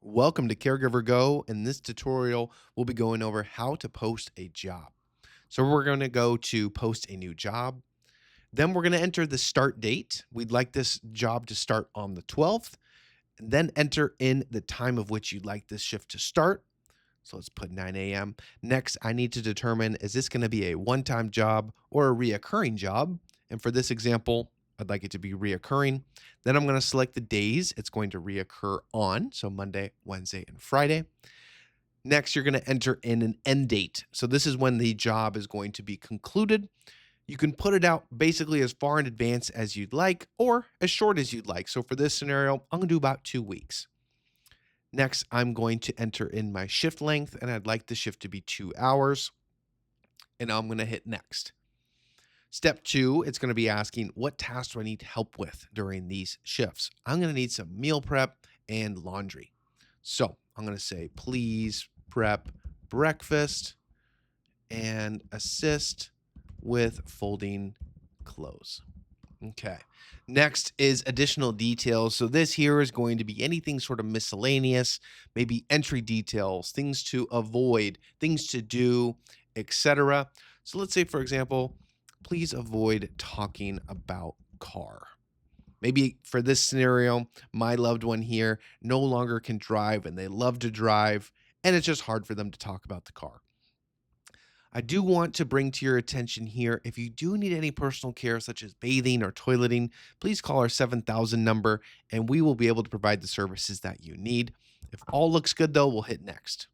Welcome to CaregiverGo. In this tutorial, we'll be going over how to post a job. So we're going to go to post a new job. Then we're going to enter the start date. We'd like this job to start on the 12th. And then enter in the time of which you'd like this shift to start. So let's put 9 a.m. Next, I need to determine, is this going to be a one-time job or a reoccurring job? And for this example, I'd like it to be reoccurring. Then I'm going to select the days it's going to reoccur on. So Monday, Wednesday, and Friday. Next, you're going to enter in an end date. So this is when the job is going to be concluded. You can put it out basically as far in advance as you'd like or as short as you'd like. So for this scenario, I'm going to do about 2 weeks. Next, I'm going to enter in my shift length, and I'd like the shift to be 2 hours. And I'm going to hit next. Step 2, it's going to be asking, what tasks do I need help with during these shifts? I'm going to need some meal prep and laundry. So I'm going to say, please prep breakfast and assist with folding clothes. Okay. Next is additional details. So this here is going to be anything sort of miscellaneous, maybe entry details, things to avoid, things to do, etc. So let's say, for example, please avoid talking about car. Maybe for this scenario, my loved one here no longer can drive and they love to drive, and it's just hard for them to talk about the car. I do want to bring to your attention here, if you do need any personal care such as bathing or toileting, please call our 7,000 number and we will be able to provide the services that you need. If all looks good though, we'll hit next.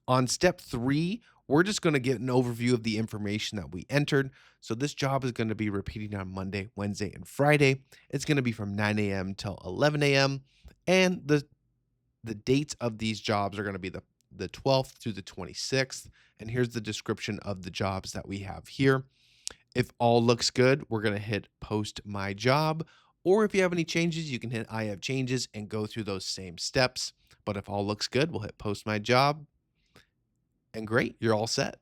On step 3, we're just going to get an overview of the information that we entered. So this job is going to be repeating on Monday, Wednesday, and Friday. It's going to be from 9 a.m. till 11 a.m. And the dates of these jobs are going to be the 12th through the 26th. And here's the description of the jobs that we have here. If all looks good, we're going to hit post my job. Or if you have any changes, you can hit I have changes and go through those same steps. But if all looks good, we'll hit post my job. And great, you're all set.